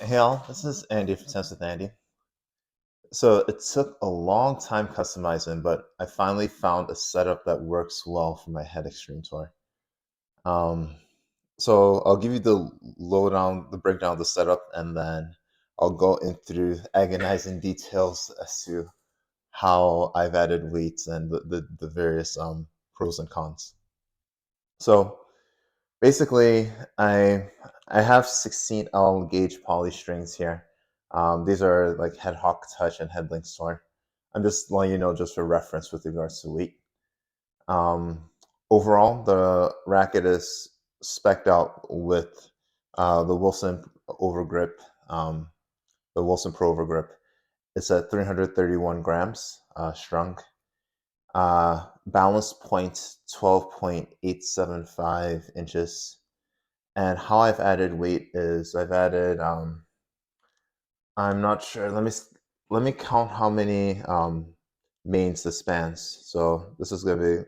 Hey all, this is Andy from Sense with Andy. So it took a long time customizing, but I finally found a setup that works well for my head extreme tour. Um, so I'll give you the lowdown, the breakdown of the setup, and then I'll go in through agonizing details as to how I've added weights and the various pros and cons. So basically, I have 16L gauge poly strings here. These are like head hawk touch and head link store. I'm just letting you know just for reference with regards to weight. Um, Overall, the racket is spec'd out with the Wilson overgrip, the Wilson Pro overgrip. It's at 331 grams strung. Balance point 12.875 inches. And how I've added weight is I've added I'm not sure. Let me count how many mains this spans. So this is gonna be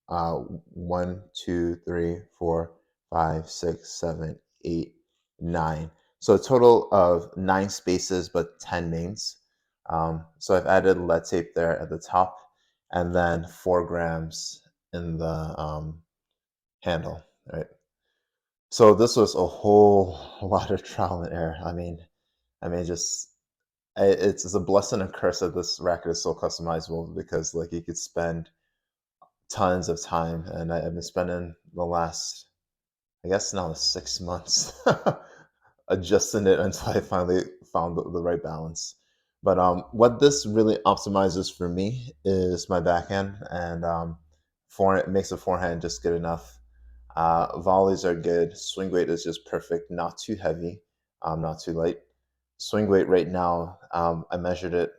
1, 2, 3, 4, 5, 6, 7, 8, 9. So a total of 9 spaces, but 10 mains. So I've added lead tape there at the top, and then 4 grams in the handle. Right. So this was a whole lot of trial and error. Just it's a blessing and curse that this racket is so customizable because like you could spend tons of time, and I've been spending the last, I guess now 6 months adjusting it until I finally found the right balance. But what this really optimizes for me is my backhand and forehand. It makes the forehand just good enough. Volleys are good. Swing weight is just perfect, not too heavy, not too light. Swing weight right now, I measured it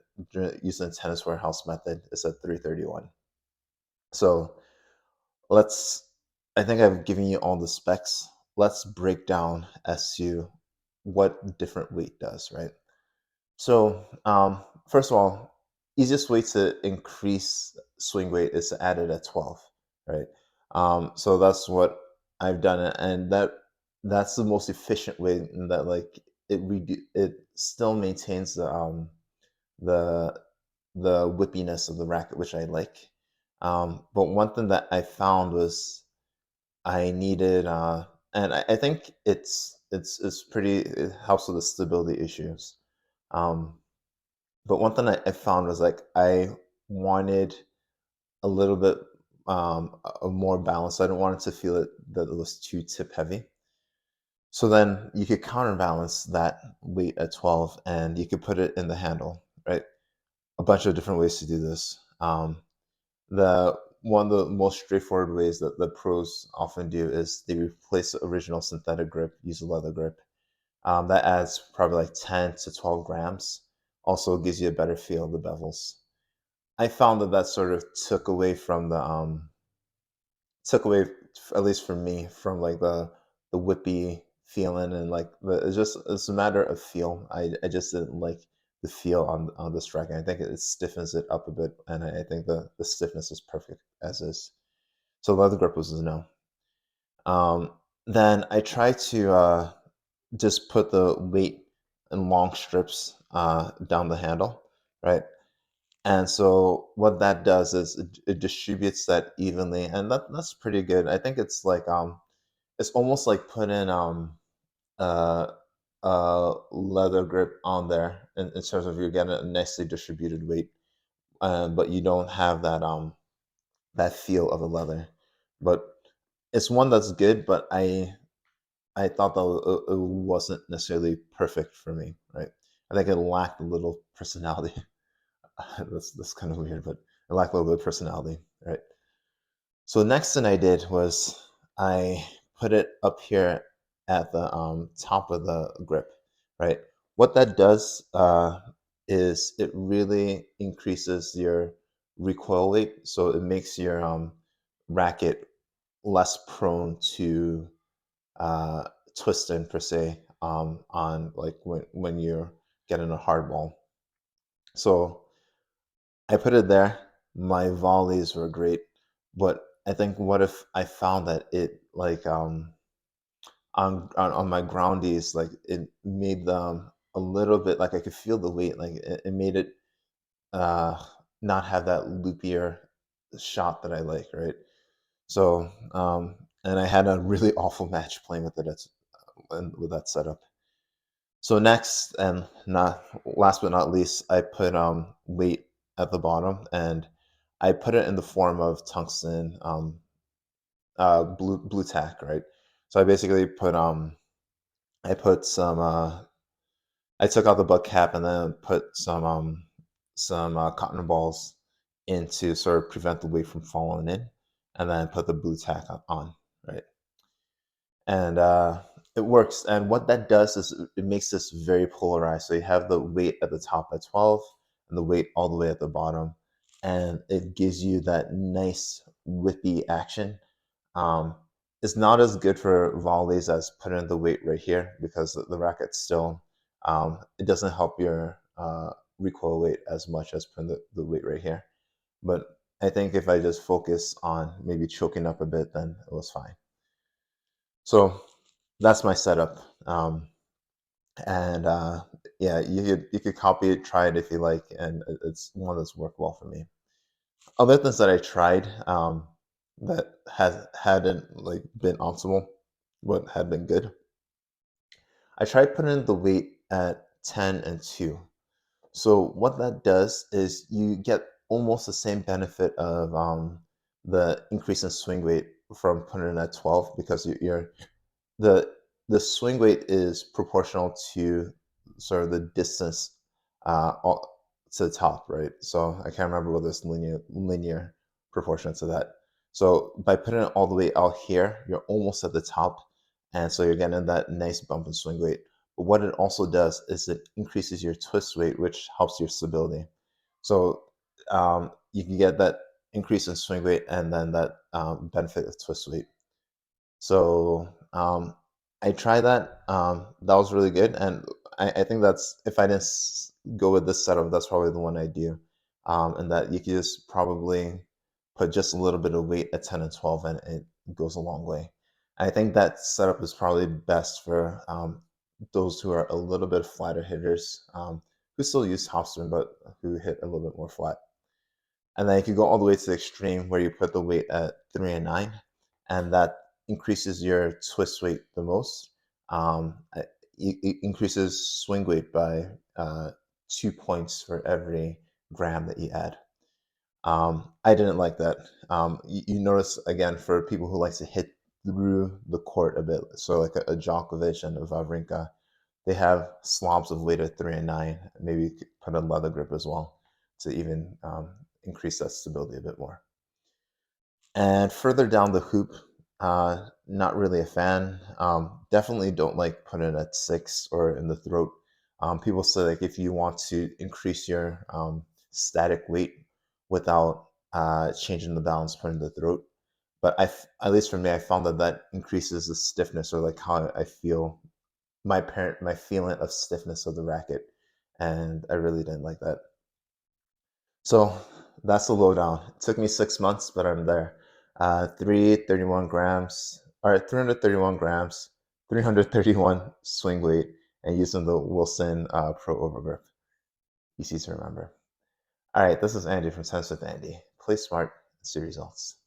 using the Tennis Warehouse method. It's at 331. So let's, I think I've given you all the specs. Let's break down as to what different weight does, right? So, first of all, easiest way to increase swing weight is to add it at 12, right? So that's what I've done, and that's the most efficient way. In that, like, it still maintains the the whippiness of the racket, which I like. But one thing that I found was I needed, and I think it's pretty. It helps with the stability issues. Um, but one thing I found was like I wanted a little bit a more balance. I didn't want it to feel that it was too tip heavy. So then you could counterbalance that weight at 12 and you could put it in the handle, right? A bunch of different ways to do this. The One of the most straightforward ways that the pros often do is they replace the original synthetic grip, use a leather grip. That adds probably like 10 to 12 grams. Also gives you a better feel of the bevels. I found that that sort of took away, at least for me, from like the whippy feeling, and like it's a matter of feel. I just didn't like the feel on this track, and I think it stiffens it up a bit, and I think the stiffness is perfect as is. So leather grip was a no. Um, then I tried to just put the weight in long strips down the handle, right? And so what that does is it distributes that evenly, and that's pretty good. I think it's almost like putting uh leather grip on there in terms of you're getting a nicely distributed weight, but you don't have that feel of the leather. But it's one that's good, but I thought that it wasn't necessarily perfect for me, right? I think it lacked a little personality. That's kind of weird, but it lacked a little bit of personality, right? So the next thing I did was I put it up here at the top of the grip, right? What that does is it really increases your recoil weight, so it makes your racket less prone to uh, twisting per se on like when you're getting a hard ball. So I put it there. My volleys were great, but I think what if I found that it like on my groundies, like it made them a little bit like I could feel the weight, like it made it uh, not have that loopier shot that I like, right? So, and I had a really awful match playing with it with that setup. So next, and not last but not least, I put weight at the bottom, and I put it in the form of tungsten blue tack, right? So I basically put I put some I took out the butt cap and then put some cotton balls in to sort of prevent the weight from falling in, and then put the blue tack on, right? And it works. And what that does is it makes this very polarized. So you have the weight at the top at 12 and the weight all the way at the bottom, and it gives you that nice whippy action. um, it's not as good for volleys as putting the weight right here because the racket still it doesn't help your recoil weight as much as putting the weight right here. But I think if I just focus on maybe choking up a bit, then it was fine. So that's my setup. And yeah, you could copy it, try it if you like, and it's one that's worked well for me. Other things that I tried that hadn't like been optimal, but had been good. I tried putting the weight at 10 and 2. So what that does is you get almost the same benefit of the increase in swing weight from putting it at 12 because you're the the swing weight is proportional to sort of the distance to the top, right? So I can't remember whether it's linear proportion to that. So by putting it all the way out here, you're almost at the top, and so you're getting that nice bump in swing weight. But what it also does is it increases your twist weight, which helps your stability. So you can get that increase in swing weight and then that benefit of twist weight. So I tried that. That was really good, and I think that's if I didn't go with this setup, that's probably the one I do. And that you can just probably put just a little bit of weight at 10 and 12, and it goes a long way. I think that setup is probably best for those who are a little bit flatter hitters, who still use topspin but who hit a little bit more flat. And then you can go all the way to the extreme where you put the weight at 3 and 9, and that increases your twist weight the most. It increases swing weight by 2 points for every gram that you add. I didn't like that. You notice again for people who like to hit through the court a bit, so like a Djokovic and a Wawrinka, they have slobs of weight at 3 and 9. Maybe you could put a leather grip as well to even increase that stability a bit more. And further down the hoop, not really a fan. Definitely don't like putting it at 6 or in the throat. People say like if you want to increase your static weight without changing the balance, put in the throat. But at least for me, I found that that increases the stiffness or like how I feel my feeling of stiffness of the racket, and I really didn't like that. So that's the lowdown. It took me 6 months, but I'm there. 331 grams, all right, 331 grams, 331 swing weight, and using the Wilson Pro Overgrip. Easy to remember. All right, this is Andy from Tennis with Andy. Play smart, see results.